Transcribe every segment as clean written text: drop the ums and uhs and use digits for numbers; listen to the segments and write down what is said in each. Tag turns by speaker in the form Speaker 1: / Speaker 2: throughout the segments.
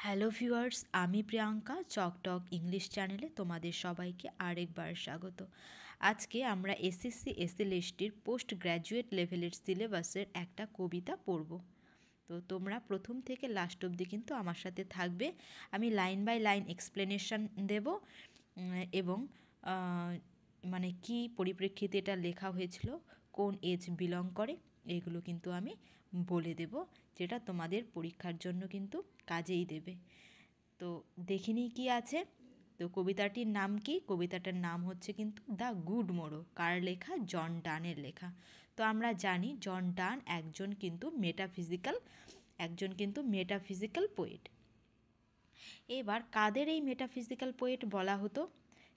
Speaker 1: Hello viewers, আমি Priyanka চকটক English চ্যানেলে তোমাদের সবাইকে আরেকবার স্বাগত। আজকে আমরা এসএসসি এসএলএসটির পোস্ট গ্র্যাজুয়েট লেভেলের সিলেবাসের একটা কবিতা পড়ব। তো তোমরা প্রথম থেকে লাস্ট অবধি কিন্তু আমার সাথে থাকবে। আমি লাইন বাই লাইন এক্সপ্লেনেশন দেব এবং মানে কি পরিপ্রেক্ষিতে এটা লেখা হয়েছিল, কোন এজ বিলং করে, এগুলো কিন্তু আমি বলে দেব, যেটা তোমাদের পরীক্ষার জন্য কিন্তু কাজেই দেবে। তো দেখিনি কি আছে। তো কবিতাটির নাম কি? কবিতাটার নাম হচ্ছে কিন্তু দ্য গুড মোরো। কার লেখা? জন ডানের লেখা। তো আমরা জানি জন ডান একজন কিন্তু মেটাফিজিক্যাল পোয়েট। এবার কাদের এই মেটাফিজিক্যাল পোয়েট বলা হতো?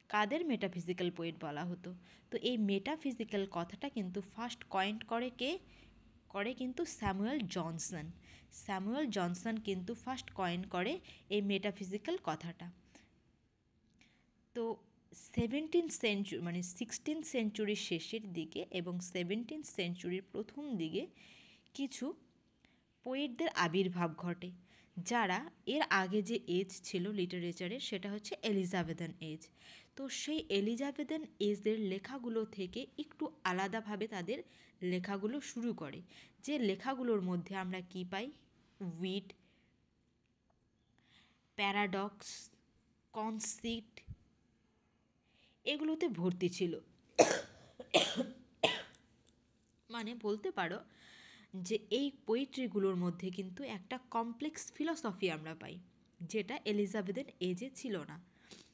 Speaker 1: কাদের মেটাফিজিক্যাল পোয়েট বলা হতো? তো এই মেটাফিজিক্যাল কথাটা কিন্তু ফার্স্ট কয়েন্ট করে কে? করে কিন্তু স্যামুয়েল জনসন। স্যামুয়েল জনসন কিন্তু ফার্স্ট কয়েন করে এই মেটাফিজিক্যাল কথাটা। তো 17th সেঞ্চুরি মানে 16th সেঞ্চুরির শেষের দিকে এবং 17th সেঞ্চুরির প্রথম দিকে কিছু পোয়েটদের আবির্ভাব ঘটে, যারা এর আগে যে এজ ছিল লিটারেচারের সেটা হচ্ছে এলিজাবেথান এজ। তো সেই এলিজাবেথান এজের লেখাগুলো থেকে একটু আলাদাভাবে তাদের লেখাগুলো শুরু করে। যে লেখাগুলোর মধ্যে আমরা কি পাই? উইট, প্যারাডক্স, কনসিট, এগুলোতে ভর্তি ছিল। মানে বলতে পারো যে এই পোয়েট্রিগুলোর মধ্যে কিন্তু একটা কমপ্লেক্স ফিলসফি আমরা পাই, যেটা এলিজাবেথের এজে ছিল না।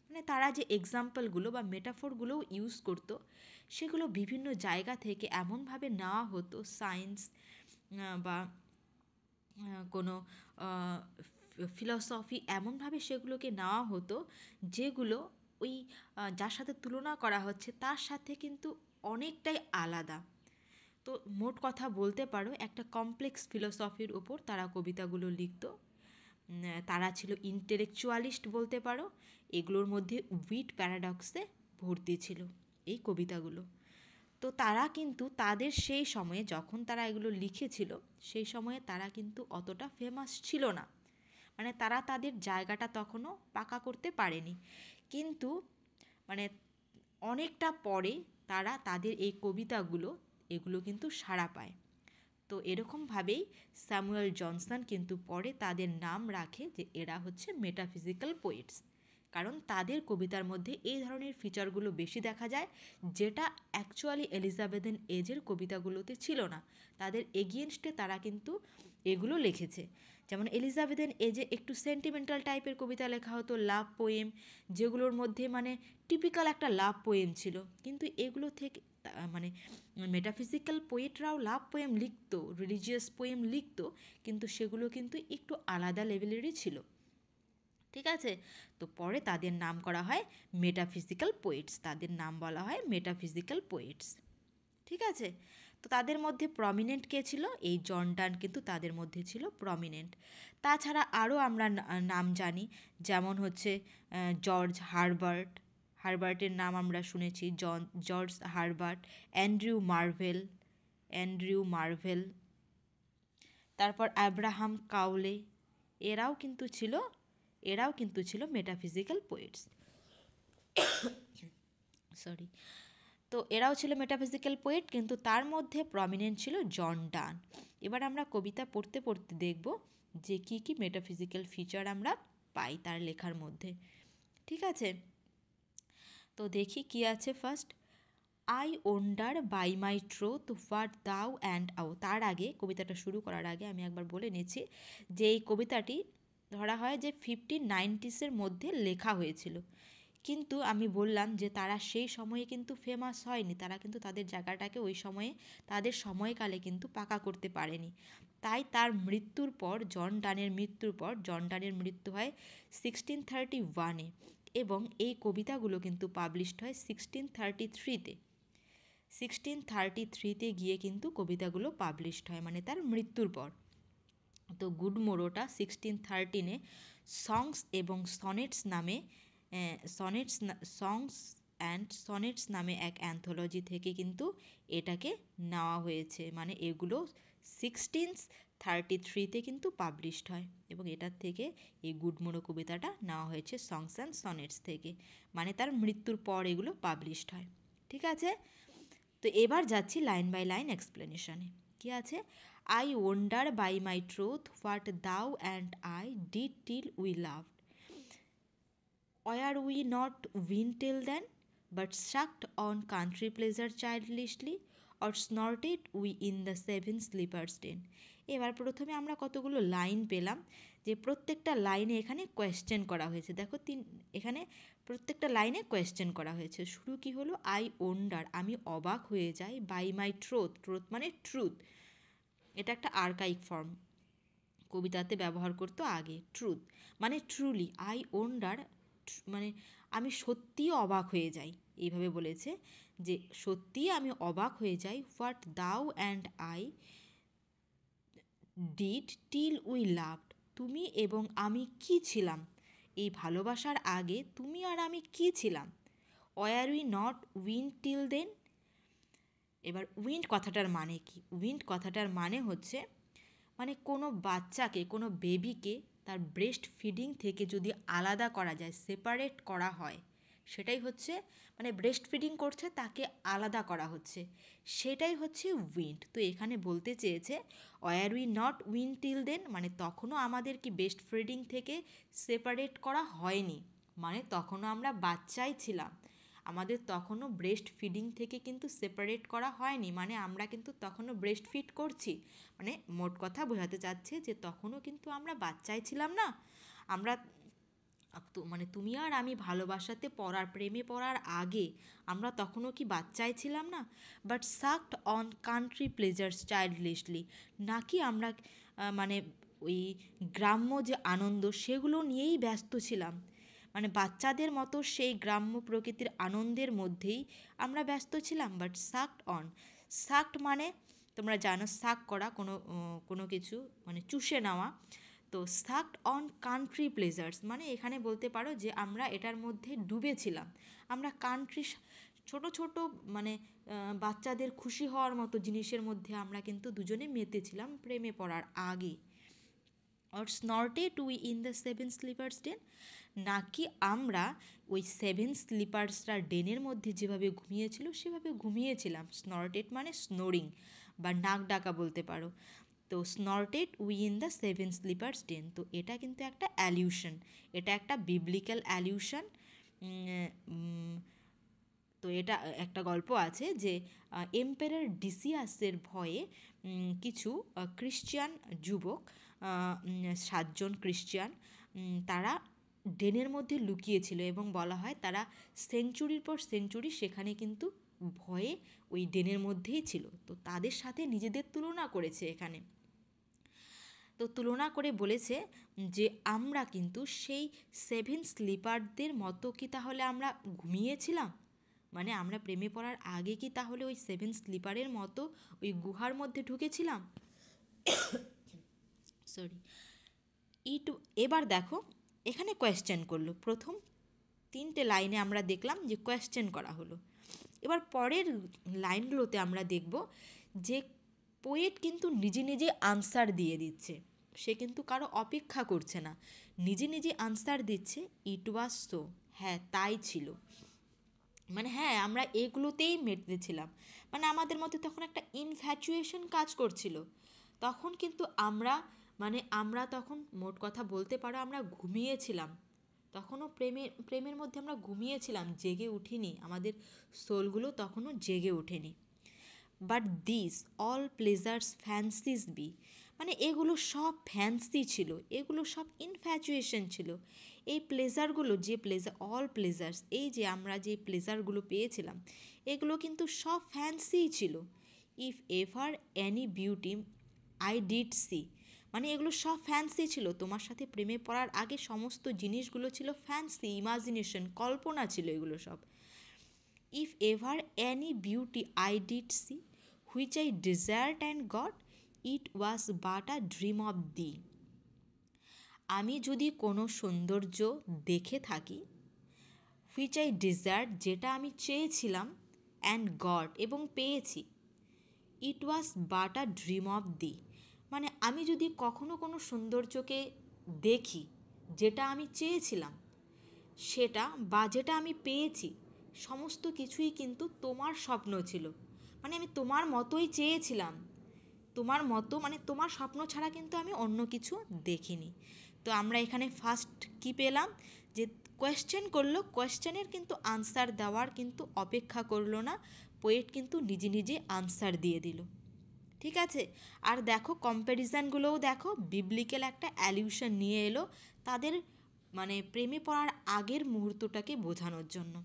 Speaker 1: মানে তারা যে এক্সাম্পলগুলো বা মেটাফোরগুলোও ইউজ করতো, সেগুলো বিভিন্ন জায়গা থেকে এমনভাবে নেওয়া হতো, সায়েন্স বা কোনো ফিলসফি, এমনভাবে সেগুলোকে নেওয়া হতো যেগুলো ওই যার সাথে তুলনা করা হচ্ছে তার সাথে কিন্তু অনেকটাই আলাদা। তো মোট কথা বলতে পারো একটা কমপ্লেক্স ফিলসফির উপর তারা কবিতাগুলো লিখত। তারা ছিল ইন্টেলেকচুয়ালিস্ট বলতে পারো। এগুলোর মধ্যে উইট প্যারাডক্সে ভর্তি ছিল এই কবিতাগুলো। তো তারা কিন্তু তাদের সেই সময়ে যখন তারা এগুলো লিখেছিল, সেই সময়ে তারা কিন্তু অতটা ফেমাস ছিল না। মানে তারা তাদের জায়গাটা তখনও পাকা করতে পারেনি। কিন্তু মানে অনেকটা পরে তারা তাদের এই কবিতাগুলো এগুলো কিন্তু সাড়া পায়। তো এরকমভাবেই স্যামুয়েল জনসন কিন্তু পরে তাদের নাম রাখে যে এরা হচ্ছে মেটাফিজিক্যাল পোয়েটস, কারণ তাদের কবিতার মধ্যে এই ধরনের ফিচারগুলো বেশি দেখা যায়, যেটা অ্যাকচুয়ালি এলিজাবেথেন এজের কবিতাগুলোতে ছিল না। তাদের এগেনস্টে তারা কিন্তু এগুলো লিখেছে। যেমন এলিজাবেথেন এজে একটু সেন্টিমেন্টাল টাইপের কবিতা লেখা হতো, লাভ পোয়েম, যেগুলোর মধ্যে মানে টিপিক্যাল একটা লাভ পোয়েম ছিল। কিন্তু এগুলো থেকে মানে মেটাফিজিক্যাল পোয়েটরাও লাভ পোয়েম লিখতো, রিলিজিয়াস পোয়েম লিখতো, কিন্তু সেগুলো কিন্তু একটু আলাদা লেভেলেরই ছিল। ঠিক আছে? তো পরে তাদের নাম করা হয় মেটাফিজিক্যাল পোয়েটস, তাদের নাম বলা হয় মেটাফিজিক্যাল পোয়েটস। ঠিক আছে? তো তাদের মধ্যে প্রমিনেন্ট কে ছিল? এই জন ডান কিন্তু তাদের মধ্যে ছিল প্রমিনেন্ট। তাছাড়া আরও আমরা নাম জানি, যেমন হচ্ছে জর্জ হারবার্ট। হারবার্টের নাম আমরা শুনেছি, জর্জ হারবার্ট, অ্যান্ড্রিউ মার্ভেল, তারপর আব্রাহাম কাউলে। এরাও কিন্তু ছিল মেটাফিজিক্যাল পোয়েটস। সরি। তো এরাও ছিল মেটাফিজিক্যাল পোয়েট, কিন্তু তার মধ্যে প্রমিনেন্ট ছিল জন ডান। এবার আমরা কবিতা পড়তে পড়তে দেখব যে কি কি মেটাফিজিক্যাল ফিচার আমরা পাই তার লেখার মধ্যে। ঠিক আছে? তো দেখি কি আছে first. I wonder by my troth what thou and I. তার আগে, কবিতাটা শুরু করার আগে আমি একবার বলে নিচ্ছি যে এই কবিতাটি ধরা হয় যে 1590s মধ্যে লেখা হয়েছিল। কিন্তু আমি বললাম যে তারা সেই সময়ে কিন্তু ফেমাস হয়নি, তারা কিন্তু তাদের জায়গাটাকে ওই সময়ে তাদের সময়কালে কিন্তু পাকা করতে পারেনি। তাই তার মৃত্যুর পর, জন ডানের মৃত্যু হয় 1631-এ, এবং এই কবিতাগুলো কিন্তু পাবলিশড হয় 1633-তে। 1633-তে গিয়ে কিন্তু কবিতাগুলো পাবলিশড হয়, মানে তার মৃত্যুর পর। তো গুড মোরোটা 1613-এ সংস এবং সনেটস নামে সংস অ্যান্ড সনেটস নামে এক অ্যান্থোলজি থেকে কিন্তু এটাকে নেওয়া হয়েছে। মানে এগুলো 16th 33-তে কিন্তু পাবলিশড হয়, এবং এটার থেকে এই গুডমোরো কবিতাটা নেওয়া হয়েছে সংস অ্যান্ড সনেটস থেকে, মানে তার মৃত্যুর পর এগুলো পাবলিশড হয়। ঠিক আছে, তো এবার যাচ্ছি লাইন বাই লাইন এক্সপ্লেনেশনে। কি আছে? I wonder by my troth what thou and I did till we loved, were we not win till then, but sucked on country pleasure childishly, or snorted we in the seven sleepers den? এবার প্রথমে আমরা কতগুলো line পেলাম, যে প্রত্যেকটা লাইনে এখানে question করা হয়েছে। দেখো এখানে প্রত্যেকটা লাইনে কোয়েশ্চেন করা হয়েছে। শুরু কি হলো? আই ওন্ডার, আমি অবাক হয়ে যাই, বাই মাই ট্রুথ, ট্রুথ মানে ট্রুথ, এটা একটা আর্কাইক ফর্ম, কবিতাতে ব্যবহার করতো আগে। ট্রুথ মানে ট্রুলি, আই ওন্ডার মানে আমি সত্যিই অবাক হয়ে যাই, এইভাবে বলেছে যে সত্যিই আমি অবাক হয়ে যাই, what thou and I did till we loved, তুমি এবং আমি কি ছিলাম, এই ভালোবাসার আগে তুমি আর আমি কি ছিলাম, were we not weaned till then. এবার উইন্ড কথাটার মানে কি? উইন্ড কথাটার মানে হচ্ছে, মানে কোনো বাচ্চাকে, কোনো বেবিকে তার ব্রেস্ট ফিডিং থেকে যদি আলাদা করা যায়, সেপারেট করা হয়, সেটাই হচ্ছে, মানে ব্রেস্ট ফিডিং করছে তাকে আলাদা করা হচ্ছে, সেটাই হচ্ছে উইন্ড। তো এখানে বলতে চেয়েছে were we not weaned till then, মানে তখনও আমাদের কি ব্রেস্ট ফিডিং থেকে সেপারেট করা হয়নি, মানে তখনও আমরা বাচ্চাই ছিলাম, আমাদের তখনও ব্রেস্ট ফিডিং থেকে কিন্তু সেপারেট করা হয়নি, মানে আমরা কিন্তু তখনও ব্রেস্ট ফিড করছি, মানে মোট কথা বোঝাতে চাচ্ছে যে তখনও কিন্তু আমরা বাচ্চাই ছিলাম না, আমরা তো মানে তুমি আর আমি ভালোবাসাতে পড়ার, প্রেমে পড়ার আগে আমরা তখনও কি বাচ্চাই ছিলাম না, but sucked on country pleasures childishly, নাকি আমরা মানে ওই গ্রাম্য যে আনন্দ সেগুলো নিয়েই ব্যস্ত ছিলাম, মানে বাচ্চাদের মতো সেই গ্রাম্য প্রকৃতির আনন্দের মধ্যেই আমরা ব্যস্ত ছিলাম। বাট সাকড অন, সাকড মানে তোমরা জানো সাক করা, কোনো কিছু মানে চুষে নেওয়া, তো সাকড অন কান্ট্রি প্লেজার্স মানে এখানে বলতে পারো যে আমরা এটার মধ্যে ডুবেছিলাম, আমরা কান্ট্রি ছোট ছোট মানে বাচ্চাদের খুশি হওয়ার মতো জিনিসের মধ্যে আমরা কিন্তু দুজনে মেতেছিলাম প্রেমে পড়ার আগে। Or snorted we in the seven sleepers den, নাকি আমরা ওই সেভেন স্লিপার্সরা ডেনের মধ্যে যেভাবে ঘুমিয়েছিল সেভাবে ঘুমিয়েছিলাম। স্নর্টেড মানে স্নোরিং বা নাক ডাকা বলতে পারো। তো snorted we in the seven sleepers den, তো এটা কিন্তু একটা অ্যালিউশন, এটা একটা বিবলিক্যাল অ্যালিউশন। তো এটা একটা গল্প আছে যে এম্পারার ডিসিয়াসের ভয়ে কিছু ক্রিশ্চিয়ান যুবক, 7জন ক্রিশ্চিয়ান, তারা ডেনের মধ্যে লুকিয়েছিল, এবং বলা হয় তারা সেঞ্চুরির পর সেঞ্চুরি সেখানে কিন্তু ভয়ে ওই ডেনের মধ্যেই ছিল, তো তাদের সাথে নিজেদের তুলনা করেছে এখানে। তো তুলনা করে বলেছে যে আমরা কিন্তু সেই সেভেন স্লিপারদের মতো কি তাহলে আমরা ঘুমিয়েছিলাম, মানে আমরা প্রেমে পড়ার আগে কি তাহলে ওই সেভেন স্লিপারের মতো ওই গুহার মধ্যে ঢুকেছিলাম। সরি এবার দেখো এখানে কোয়েশ্চেন করলো, প্রথম 3টে লাইনে আমরা দেখলাম যে কোয়েশ্চেন করা হলো। এবার পরের লাইনগুলোতে আমরা দেখব যে পোয়েট কিন্তু নিজে নিজে আনসার দিয়ে দিচ্ছে, সে কিন্তু কারো অপেক্ষা করছে না, নিজে নিজে আনসার দিচ্ছে। ইট ওয়াজ সো, হ্যাঁ তাই ছিল, মানে হ্যাঁ আমরা এগুলোতেই মেতেছিলাম, মানে আমাদের মধ্যে তখন একটা ইনফ্যাচুয়েশন কাজ করছিল, তখন কিন্তু আমরা তখন মোট কথা বলতে পারো আমরা ঘুমিয়েছিলাম, তখনও প্রেমের মধ্যে আমরা ঘুমিয়েছিলাম, জেগে উঠিনি, আমাদের সোলগুলো তখনও জেগে ওঠেনি। But this all pleasures fancies be, মানে এগুলো সব ফ্যান্সি ছিল, এগুলো সব ইনফ্যাচুয়েশন ছিল, এই প্লেজারগুলো যে অল প্লেজার্স, এই যে আমরা যে প্লেজারগুলো পেয়েছিলাম এগুলো কিন্তু সব ফ্যান্সিই ছিল। If ever any beauty I did see, মানে এগুলো সব ফ্যান্সি ছিল, তোমার সাথে প্রেমে পড়ার আগে সমস্ত জিনিসগুলো ছিল ফ্যান্সি, ইমাজিনেশন, কল্পনা ছিল এগুলো সব। If ever any beauty I did see which I desired and got, it was but a dream of thee, আমি যদি কোনো সৌন্দর্য দেখে থাকি, হুইচ আই ডিজায়ার্ড যেটা আমি চেয়েছিলাম, অ্যান্ড গড এবং পেয়েছি, it was but a dream of thee, মানে আমি যদি কখনো কোনো সৌন্দর্যকে দেখি, যেটা আমি চেয়েছিলাম সেটা বা যেটা আমি পেয়েছি, সমস্ত কিছুই কিন্তু তোমার স্বপ্ন ছিল। মানে আমি তোমার মতোই চেয়েছিলাম, তোমার মতো, মানে তোমার স্বপ্ন ছাড়া কিন্তু আমি অন্য কিছু দেখিনি। তো আমরা এখানে ফার্স্ট কি পেলাম, যে কোয়েশ্চেন করলো, কোয়েশ্চেনের কিন্তু আনসার দেওয়ার কিন্তু অপেক্ষা করলো না, পোয়েট কিন্তু নিজে নিজে আনসার দিয়ে দিল। ঠিক আছে। আর দেখো কম্প্যারিজনগুলোও দেখো, বিবলিক্যাল একটা অ্যালিউশন নিয়ে এলো তাদের মানে প্রেমে পড়ার আগের মুহূর্তটাকে বোঝানোর জন্য।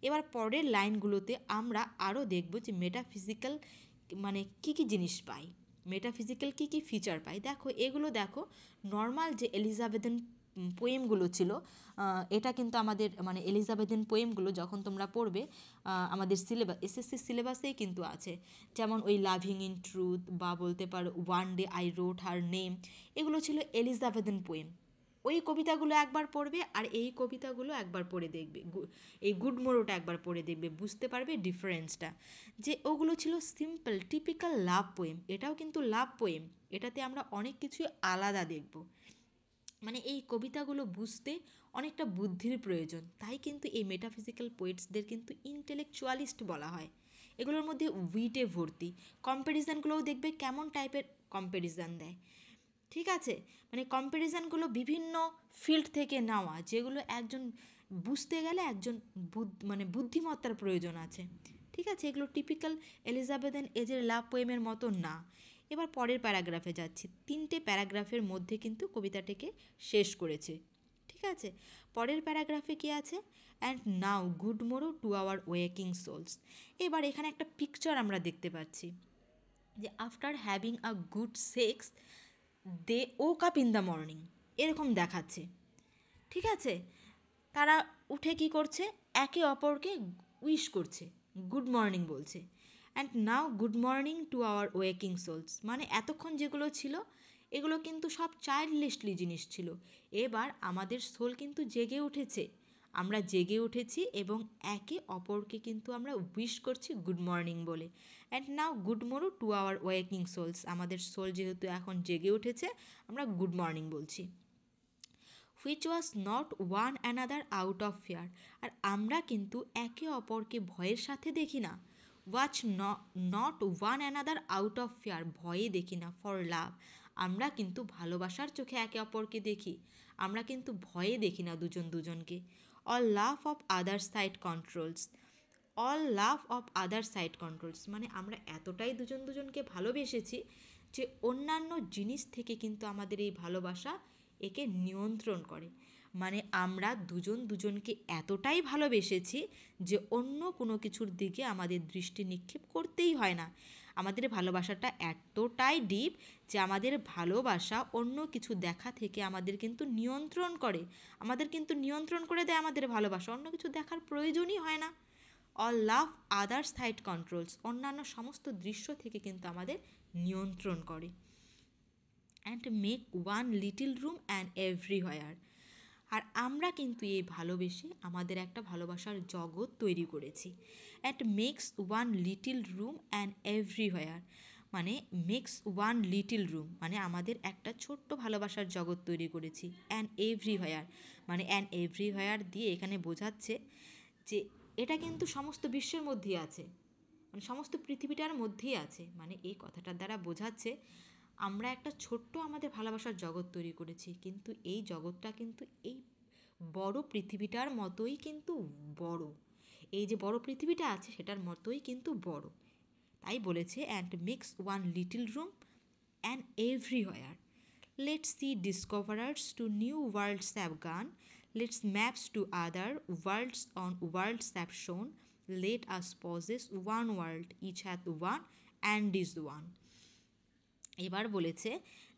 Speaker 1: এবার পরের লাইনগুলোতে আমরা আরও দেখব যে মেটাফিজিক্যাল মানে কী কী জিনিস পাই, মেটাফিজিক্যাল কী কী ফিচার পাই। দেখো এগুলো দেখো, নর্মাল যে এলিজাবেথেন পোয়েমগুলো ছিল, এটা কিন্তু আমাদের মানে এলিজাবেথেন পোয়েমগুলো যখন তোমরা পড়বে, আমাদের সিলেবাস এসএসসি সিলেবাসেই কিন্তু আছে। যেমন ওই লাভিং ইন ট্রুথ, বা বলতে পারো one day I রোট her name, এগুলো ছিল এলিজাবেথেন পোয়েম। ওই কবিতাগুলো একবার পড়বে আর এই কবিতাগুলো একবার পড়ে দেখবে, এই গুড মোরোটা একবার পড়ে দেখবে, বুঝতে পারবে ডিফারেন্সটা, যে ওগুলো ছিল সিম্পল টিপিক্যাল লাভ পোয়েম, এটাও কিন্তু লাভ পোয়েম, এটাতে আমরা অনেক কিছুই আলাদা দেখব। মানে এই কবিতাগুলো বুঝতে অনেকটা বুদ্ধির প্রয়োজন, তাই কিন্তু এই মেটাফিজিক্যাল পোয়েটসদের কিন্তু ইন্টেলেকচুয়ালিস্ট বলা হয়। এগুলোর মধ্যে উইটে ভর্তি, কম্প্যারিজনগুলোও দেখবে কেমন টাইপের কম্প্যারিজন দেয়। ঠিক আছে, মানে কম্প্যারিজনগুলো বিভিন্ন ফিল্ড থেকে নেওয়া, যেগুলো একজন বুঝতে গেলে একজন মানে বুদ্ধিমত্তার প্রয়োজন আছে। ঠিক আছে, এগুলো টিপিক্যাল এলিজাবেথেন এজের লাভ পোয়েমের মতো না। এবার পরের প্যারাগ্রাফে যাচ্ছি, 3টে প্যারাগ্রাফের মধ্যে কিন্তু কবিতাটিকে শেষ করেছে। ঠিক আছে, পরের প্যারাগ্রাফে কি আছে, and now good morrow to our waking souls. এবার এখানে একটা পিকচার আমরা দেখতে পাচ্ছি, যে after having a good sex they woke up in the morning, এরকম দেখাচ্ছে। ঠিক আছে, তারা উঠে কি করছে, একে অপরকে উইশ করছে, গুড মর্নিং বলছে। And now good morning to our waking souls, মানে এতক্ষণ যেগুলো ছিল এগুলো কিন্তু সব চাইল্ডলিশলি জিনিস ছিল, এবার আমাদের সোল কিন্তু জেগে উঠেছে, আমরা জেগে উঠেছি এবং একে অপরকে কিন্তু আমরা উইশ করছি গুড মর্নিং বলে। And now good morrow to our waking souls, আমাদের সোল যেহেতু এখন জেগে উঠেছে, আমরা গুড মর্নিং বলছি। Which was not one another out of fear, আর আমরা কিন্তু একে অপরকে ভয়ের সাথে দেখি না, watch not one another out of fear, ভয়ে দেখি না, ফর লাভ, আমরা কিন্তু ভালোবাসার চোখে একে অপরকে দেখি, আমরা কিন্তু ভয়ে দেখি না দুজন দুজনকে। All love of other sights controls, all love of other sights controls, মানে আমরা এতটাই দুজন দুজনকে ভালোবেসেছি যে অন্যান্য জিনিস থেকে কিন্তু আমাদের এই ভালোবাসা একে নিয়ন্ত্রণ করে। মানে আমরা দুজন দুজনকে এতটাই ভালোবেসেছি যে অন্য কোনো কিছুর দিকে আমাদের দৃষ্টি নিক্ষেপ করতেই হয় না। আমাদের ভালোবাসাটা এতটাই ডিপ যে আমাদের ভালোবাসা অন্য কিছু দেখা থেকে আমাদের কিন্তু নিয়ন্ত্রণ করে, আমাদের কিন্তু নিয়ন্ত্রণ করে দেয় আমাদের ভালোবাসা, অন্য কিছু দেখার প্রয়োজনই হয় না। All love other sights controls, অন্যান্য সমস্ত দৃশ্য থেকে কিন্তু আমাদের নিয়ন্ত্রণ করে। And make one little room and everywhere, আর আমরা কিন্তু এই ভালোবেসে আমাদের একটা ভালোবাসার জগৎ তৈরি করেছি। And makes one little room and everywhere, মানে মেক্স ওয়ান লিটিল রুম মানে আমাদের একটা ছোট্ট ভালোবাসার জগৎ তৈরি করেছি। অ্যান্ড এভরিহোয়ার মানে অ্যান্ড এভরিহোয়ার দিয়ে এখানে বোঝাচ্ছে যে এটা কিন্তু সমস্ত বিশ্বের মধ্যেই আছে, মানে সমস্ত পৃথিবীটার মধ্যেই আছে, মানে এই কথাটার দ্বারা বোঝাচ্ছে আমরা একটা ছোট্ট আমাদের ভালোবাসার জগৎ তৈরি করেছি, কিন্তু এই জগৎটা কিন্তু এই বড় পৃথিবীটার মতোই কিন্তু বড়, এই যে বড় পৃথিবীটা আছে সেটার মতোই কিন্তু বড়। তাই বলেছে and mix one little room and everywhere, let's sea discoverers to new worlds have gone, let's maps to other worlds on worlds have shown, let us possess one world each hath one and is one. এবার বলেছে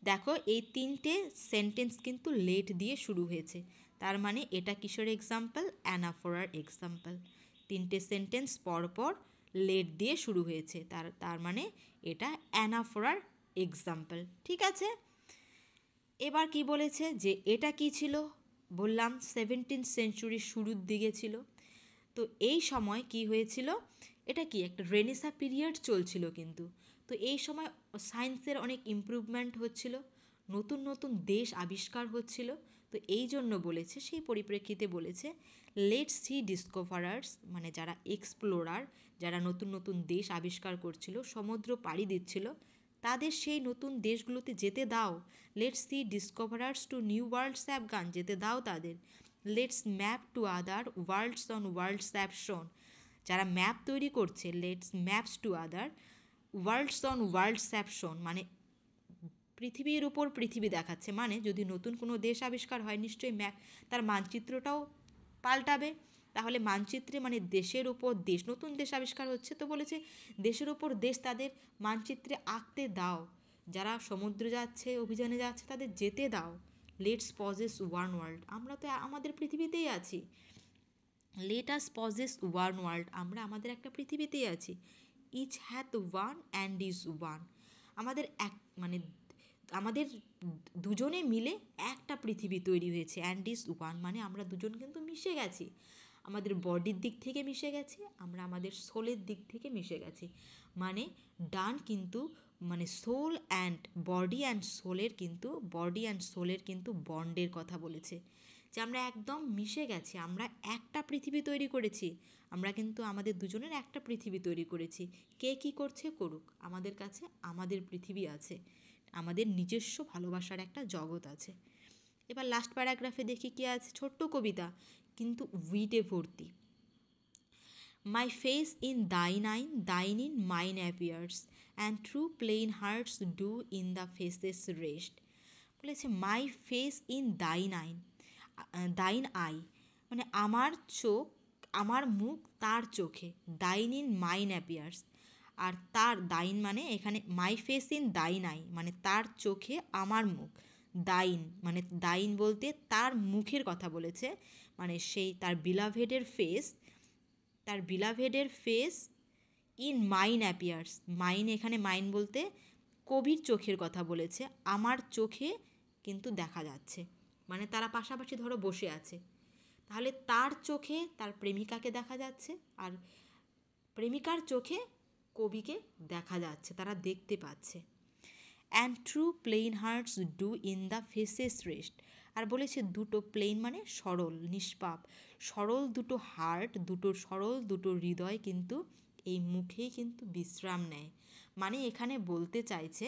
Speaker 1: দেখো এই 3টে sentence কিন্তু late দিয়ে শুরু হয়েছে, তার মানে এটা কিসের এক্সাম্পল, অ্যানাফোরার এক্সাম্পল। 3টে সেন্টেন্স পরপর লেট দিয়ে শুরু হয়েছে, তার মানে এটা অ্যানাফোরার এক্সাম্পল। ঠিক আছে, এবার কি বলেছে যে এটা কি ছিল, বললাম 17th সেঞ্চুরির শুরুর দিকে ছিল। তো এই সময় কি হয়েছিল, এটা কি একটা রেনেসাঁ পিরিয়ড চলছিল কিন্তু, তো এই সময় সায়েন্সের অনেক ইমপ্রুভমেন্ট হচ্ছিল, নতুন নতুন দেশ আবিষ্কার হচ্ছিল। তো এই জন্য বলেছে, সেই পরিপ্রেক্ষিতে বলেছে, লেটস সি ডিসকভারার্স, মানে যারা এক্সপ্লোরার, যারা নতুন নতুন দেশ আবিষ্কার করছিল, সমুদ্র পাড়ি দিচ্ছিল, তাদের সেই নতুন দেশগুলোতে যেতে দাও। Let's sea discoverers to new worlds up gone, যেতে দাও তাদের। Let's map to other worlds on worlds up shown, যারা ম্যাপ তৈরি করছে, let's maps to other worlds on worlds up shown, মানে পৃথিবীর উপর পৃথিবী দেখাচ্ছে, মানে যদি নতুন কোনো দেশ আবিষ্কার হয় নিশ্চয়ই ম্যাপ, তার মানচিত্রটাও পাল্টাবে। তাহলে মানচিত্রে মানে দেশের ওপর দেশ, নতুন দেশ আবিষ্কার হচ্ছে, তো বলেছে দেশের ওপর দেশ তাদের মানচিত্রে আঁকতে দাও। যারা সমুদ্রে যাচ্ছে, অভিযানে যাচ্ছে, তাদের যেতে দাও। লেটস পজেস ওয়ান ওয়ার্ল্ড, আমরা তো আমাদের পৃথিবীতেই আছি। Let us possess one world, আমরা আমাদের একটা পৃথিবীতেই আছি। Each hath one and is one, আমাদের এক মানে আমাদের দুজনে মিলে একটা পৃথিবী তৈরি হয়েছে। অ্যান্ড ইজ ওয়ান মানে আমরা দুজন কিন্তু মিশে গেছি, আমাদের বডির দিক থেকে মিশে গেছি, আমরা আমাদের সোলের দিক থেকে মিশে গেছি। মানে ডান কিন্তু মানে সোল অ্যান্ড বডি অ্যান্ড সোলের কিন্তু বন্ডের কথা বলেছে, যে আমরা একদম মিশে গেছি, আমরা একটা পৃথিবী তৈরি করেছি। আমরা কিন্তু আমাদের দুজনের একটা পৃথিবী তৈরি করেছি। কে কী করছে করুক, আমাদের কাছে আমাদের পৃথিবী আছে, আমাদের নিজস্ব ভালোবাসার একটা জগৎ আছে। এবার লাস্ট প্যারাগ্রাফে দেখি কি আছে, ছোট্ট কবিতা কিন্তু উইটে ভর্তি। My face in thine in mine appears and true plain hearts do in the faces rest. বলেছে my face in thine eye, মানে আমার চোখ, আমার মুখ তার চোখে, দাইন ইন মাইন অ্যাপিয়ার্স, আর তার দাইন মানে এখানে my face in thine eye মানে তার চোখে আমার মুখ, দাইন মানে দাইন বলতে তার মুখের কথা বলেছে, মানে সেই তার বিলাভেডের face in mine appears, mine এখানে মাইন বলতে কবির চোখের কথা বলেছে, আমার চোখে কিন্তু দেখা যাচ্ছে, মানে তারা পাশাপাশি ধরো বসে আছে, তাহলে তার চোখে তার প্রেমিকাকে দেখা যাচ্ছে, আর প্রেমিকার চোখে কবিকে দেখা যাচ্ছে, তারা দেখতে পাচ্ছে। And true plain hearts do in the faces rest, আর বলেছে দুটো প্লেন মানে সরল, নিষ্পাপ, সরল দুটো হার্ট, দুটো হৃদয় কিন্তু এই মুখেই কিন্তু বিশ্রাম নেয়। মানে এখানে বলতে চাইছে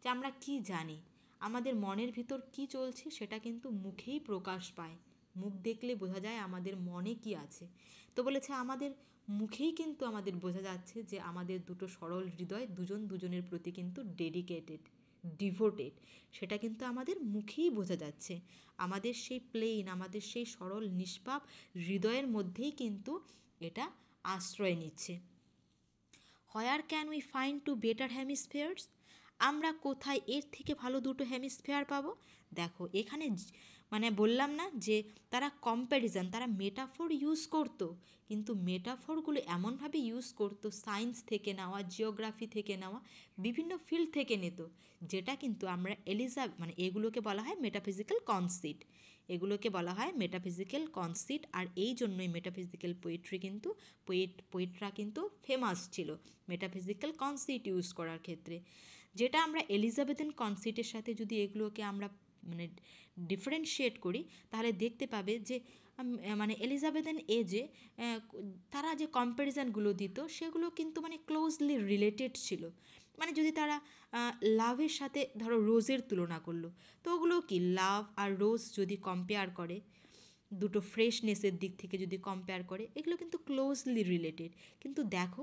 Speaker 1: যে আমরা কি জানি, আমাদের মনের ভিতর কি চলছে সেটা কিন্তু মুখেই প্রকাশ পায়, মুখ দেখলে বোঝা যায় আমাদের মনে কি আছে। তো বলেছে আমাদের মুখেই কিন্তু আমাদের বোঝা যাচ্ছে যে আমাদের দুটো সরল হৃদয় দুজন দুজনের প্রতি কিন্তু ডিভোটেড, সেটা কিন্তু আমাদের মুখেই বোঝা যাচ্ছে। আমাদের সেই আমাদের সেই সরল নিষ্পাপ হৃদয়ের মধ্যেই কিন্তু এটা আশ্রয় নিচ্ছে। Where can we find two better hemispheres, আমরা কোথায় এর থেকে ভালো দুটো হেমিস্ফিয়ার পাবো। দেখো এখানে মানে বললাম না যে তারা কম্প্যারিজন, তারা মেটাফোর ইউজ করতো, কিন্তু মেটাফোরগুলো এমনভাবে ইউজ করতো সায়েন্স থেকে নেওয়া, জিওগ্রাফি থেকে নেওয়া, বিভিন্ন ফিল্ড থেকে নিত, যেটা কিন্তু আমরা মানে এগুলোকে বলা হয় মেটাফিজিক্যাল কনসিট, আর এই জন্যই মেটাফিজিক্যাল পোয়েট্রি কিন্তু পোয়েটরা কিন্তু ফেমাস ছিল মেটাফিজিক্যাল কনসিট ইউজ করার ক্ষেত্রে। যেটা আমরা এলিজাবেথেন কনসিটের সাথে যদি এগুলোকে আমরা মানে ডিফারেন্সিয়েট করি, তাহলে দেখতে পাবে যে মানে এলিজাবেথেন এজে তারা যে কম্প্যারিজনগুলো দিত সেগুলো কিন্তু মানে ক্লোজলি রিলেটেড ছিল। মানে যদি তারা লাভের সাথে ধরো রোজের তুলনা করলো, তো ওগুলো কি লাভ আর রোজ যদি কম্পেয়ার করে, দুটো ফ্রেশনেসের দিক থেকে যদি কম্পেয়ার করে, এগুলো কিন্তু ক্লোজলি রিলেটেড। কিন্তু দেখো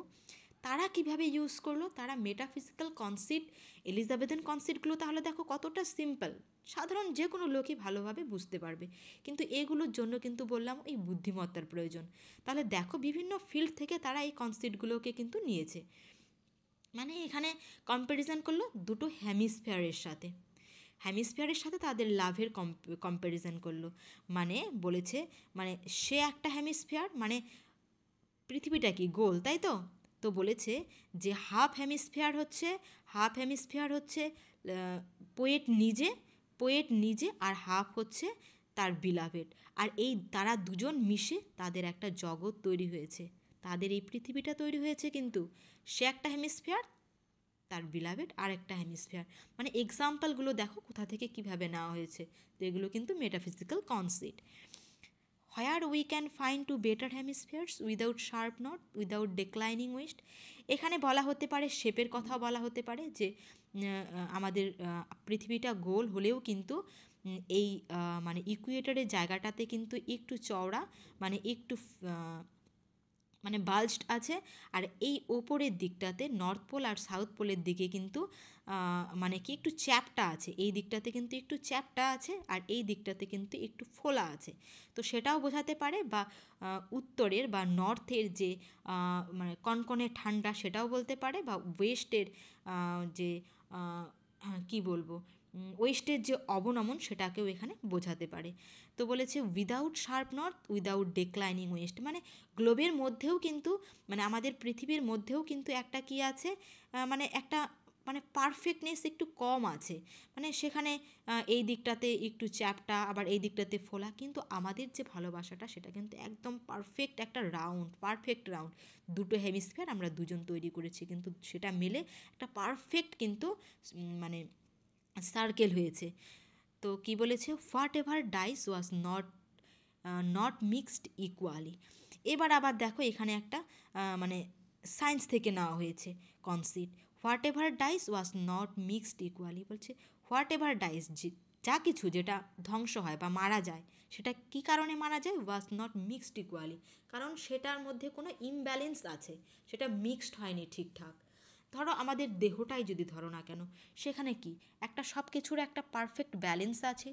Speaker 1: তারা কিভাবে ইউজ করলো, তারা মেটাফিজিক্যাল কনসিট, এলিজাবেথেন কনসিটগুলো তাহলে দেখো কতটা সিম্পল, সাধারণ যে কোনো লোকই ভালোভাবে বুঝতে পারবে। কিন্তু এগুলোর জন্য কিন্তু বললাম এই বুদ্ধিমত্তার প্রয়োজন। তাহলে দেখো বিভিন্ন ফিল্ড থেকে তারা এই কনসিটগুলোকে কিন্তু নিয়েছে। মানে এখানে কম্প্যারিজন করলো দুটো হেমিস্ফিয়ারের সাথে তাদের লাভের কম্প্যারিজন করলো। মানে বলেছে মানে সে একটা হেমিস্ফিয়ার, মানে পৃথিবীটা কি গোল, তাই তো? তো বলেছে যে হাফ হেমিস্ফিয়ার হচ্ছে পোয়েট নিজে আর হাফ হচ্ছে তার বিলাভেড, আর এই তারা দুজন মিশে তাদের একটা জগৎ তৈরি হয়েছে, তাদের এই পৃথিবীটা তৈরি হয়েছে। কিন্তু সে একটা হেমিস্ফিয়ার, তার বিলাভেড আরেকটা হেমিস্ফিয়ার। মানে এক্সাম্পলগুলো দেখো কোথা থেকে কিভাবে নেওয়া হয়েছে। তো এগুলো কিন্তু metaphysical concept. Where we can find two better hemispheres without sharp north without declining west. এখানে বলা হতে পারে শেপের কথাও বলা হতে পারে যে আমাদের পৃথিবীটা গোল হলেও কিন্তু এই মানে ইকুয়েটরের জায়গাটাতে কিন্তু একটু চওড়া, মানে একটু মানে বাল্জড আছে। আর এই ওপরের দিকটাতে নর্থ পোল আর সাউথ পোলের দিকে কিন্তু মানে কি একটু চ্যাপ্টা আছে, এই দিকটাতে কিন্তু একটু চ্যাপ্টা আছে আর এই দিকটাতে কিন্তু একটু ফোলা আছে। তো সেটাও বোঝাতে পারে, বা উত্তরের বা নর্থের যে মানে কনকনে ঠান্ডা সেটাও বলতে পারে, বা ওয়েস্টের যে কি বলবো ওয়েস্টের যে অবনমন সেটাকেও এখানে বোঝাতে পারে। তো বলেছে without sharp north without declining West, মানে গ্লোবের মধ্যেও কিন্তু মানে আমাদের পৃথিবীর মধ্যেও কিন্তু একটা কি আছে, মানে একটা মানে পারফেক্টনেস একটু কম আছে। মানে সেখানে এই দিকটাতে একটু চ্যাপ্টা আবার এই দিকটাতে ফোলা, কিন্তু আমাদের যে ভালোবাসাটা সেটা কিন্তু একদম পারফেক্ট একটা রাউন্ড, পারফেক্ট রাউন্ড। দুটো হেমিস্ফিয়ার আমরা দুজন তৈরি করেছি, কিন্তু সেটা মিলে একটা পারফেক্ট কিন্তু মানে সার্কেল হয়েছে। তো কি বলেছে, whatever dies was not mixed equally. এবার আবার দেখো এখানে একটা মানে সায়েন্স থেকে নেওয়া হয়েছে concept. Whatever dies was not mixed equally বলছে, হোয়াট এভার ডাইস যা কিছু যেটা ধ্বংস হয় বা মারা যায় সেটা কি কারণে মারা যায়, ওয়াজ নট মিক্সড ইকুয়ালি, কারণ সেটার মধ্যে কোনো ইমব্যালেন্স আছে, সেটা মিক্সড হয়নি ঠিকঠাক। ধরো আমাদের দেহটাই যদি ধরো না কেন, সেখানে কি একটা সব কিছুর একটা পারফেক্ট ব্যালেন্স আছে,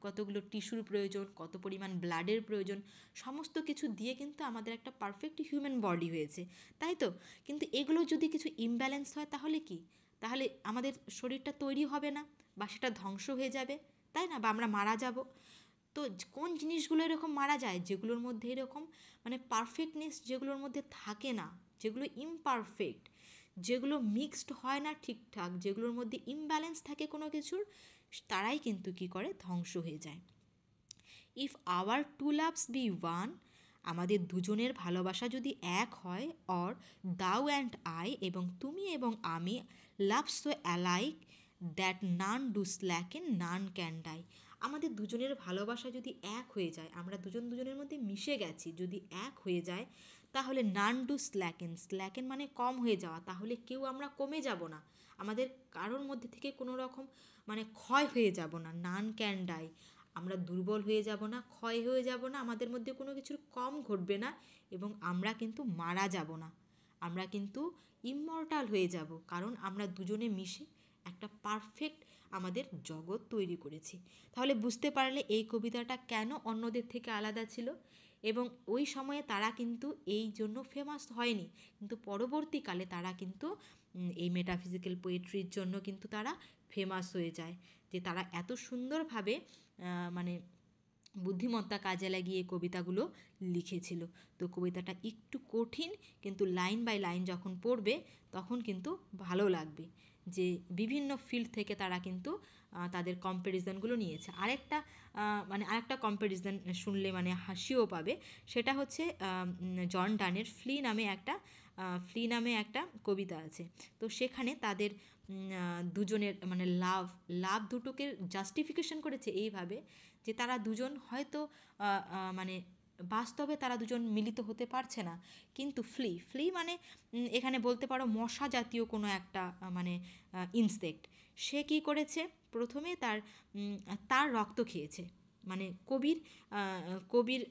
Speaker 1: কতগুলো টিস্যুর প্রয়োজন, কত পরিমাণ ব্লাডের প্রয়োজন, সমস্ত কিছু দিয়ে কিন্তু আমাদের একটা পারফেক্ট হিউম্যান বডি হয়েছে, তাই তো? কিন্তু এগুলো যদি কিছু ইমব্যালেন্স হয় তাহলে কি, তাহলে আমাদের শরীরটা তৈরি হবে না, বা সেটা ধ্বংস হয়ে যাবে, তাই না? বা আমরা মারা যাব। তো কোন জিনিসগুলো এরকম মারা যায়, যেগুলোর মধ্যে এরকম মানে পারফেক্টনেস যেগুলোর মধ্যে থাকে না, যেগুলো ইমপারফেক্ট, যেগুলো মিক্সড হয় না ঠিকঠাক, যেগুলোর মধ্যে ইমব্যালেন্স থাকে কোনো কিছুর, তারাই কিন্তু কি করে, ধ্বংস হয়ে যায়। If our two loves be one, আমাদের দুজনের ভালোবাসা যদি এক হয়, অর দাউ অ্যান্ড আই, এবং তুমি এবং আমি, love so alike that none do slacken none can die. আমাদের দুজনের ভালোবাসা যদি এক হয়ে যায়, আমরা দুজন দুজনের মধ্যে মিশে গেছি, যদি এক হয়ে যায়, তাহলে নান ডু স্ল্যাকেন, স্ল্যাকেন মানে কম হয়ে যাওয়া, তাহলে কেউ আমরা কমে যাব না, আমাদের কারোর মধ্যে থেকে কোনো রকম মানে ক্ষয় হয়ে যাব না, নান ক্যান ডাই, আমরা দুর্বল হয়ে যাব না, ক্ষয় হয়ে যাব না, আমাদের মধ্যে কোনো কিছুর কম ঘটবে না, এবং আমরা কিন্তু মারা যাব না, আমরা কিন্তু ইমমর্টাল হয়ে যাব, কারণ আমরা দুজনে মিশে একটা পারফেক্ট আমাদের জগৎ তৈরি করেছি। তাহলে বুঝতে পারলে এই কবিতাটা কেন অন্যদের থেকে আলাদা ছিল, এবং ওই সময়ে তারা কিন্তু এই জন্য ফেমাস হয়নি, কিন্তু পরবর্তীকালে তারা কিন্তু এই মেটাফিজিক্যাল পোয়েট্রির জন্য কিন্তু তারা ফেমাস হয়ে যায়, যে তারা এত সুন্দরভাবে মানে বুদ্ধিমত্তা কাজে লাগিয়ে কবিতাগুলো লিখেছিল। তো কবিতাটা একটু কঠিন, কিন্তু লাইন বাই লাইন যখন পড়বে তখন কিন্তু ভালো লাগবে, যে বিভিন্ন ফিল্ড থেকে তারা কিন্তু তাদের কম্প্যারিজনগুলো নিয়েছে। মানে আরেকটা কম্প্যারিজন শুনলে মানে হাসিও পাবে, সেটা হচ্ছে জন ডানের ফ্লি নামে একটা কবিতা আছে। তো সেখানে তাদের দুজনের মানে লাভ দুটোকে জাস্টিফিকেশন করেছে এইভাবে, যে তারা দুজন হয়তো মানে বাস্তবে তারা দুজন মিলিত হতে পারছে না, কিন্তু ফ্লি মানে এখানে বলতে পারো মশা জাতীয় কোনো একটা মানে ইনসেক্ট, সে কী করেছে, প্রথমে তার রক্ত খেয়েছে, মানে কবির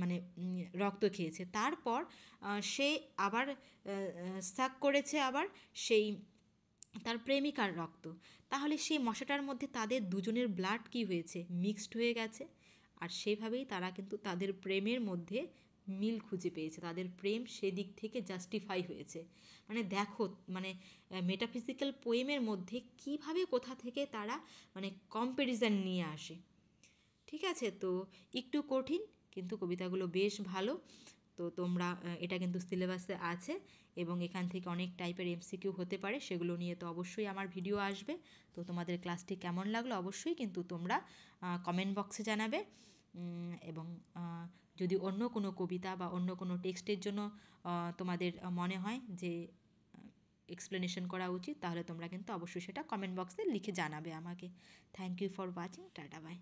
Speaker 1: মানে রক্ত খেয়েছে, তারপর সে আবার সাক করেছে আবার সেই তার প্রেমিকার রক্ত, তাহলে সেই মশাটার মধ্যে তাদের দুজনের ব্লাড কি হয়েছে, মিক্সড হয়ে গেছে, আর সেভাবেই তারা কিন্তু তাদের প্রেমের মধ্যে মিল খুঁজে পেয়েছে, তাদের প্রেম সেদিক থেকে জাস্টিফাই হয়েছে। মানে দেখো মানে মেটাফিজিক্যাল পোয়েমের মধ্যে কিভাবে কোথা থেকে তারা মানে কম্প্যারিজন নিয়ে আসে। ঠিক আছে, তো একটু কঠিন কিন্তু কবিতাগুলো বেশ ভালো। তো তোমরা এটা কিন্তু সিলেবাসে আছে, এবং এখান থেকে অনেক টাইপের এমসিকিউ হতে পারে, সেগুলো নিয়ে তো অবশ্যই আমার ভিডিও আসবে। তো তোমাদের ক্লাসটি কেমন লাগলো অবশ্যই কিন্তু তোমরা কমেন্ট বক্সে জানাবে, এবং যদি অন্য কোনো কবিতা বা অন্য কোনো টেক্সটের জন্য তোমাদের মনে হয় যে এক্সপ্লেনেশন করা উচিত, তাহলে তোমরা কিন্তু অবশ্যই সেটা কমেন্ট বক্সে লিখে জানাবে আমাকে। Thank you for watching, tata by.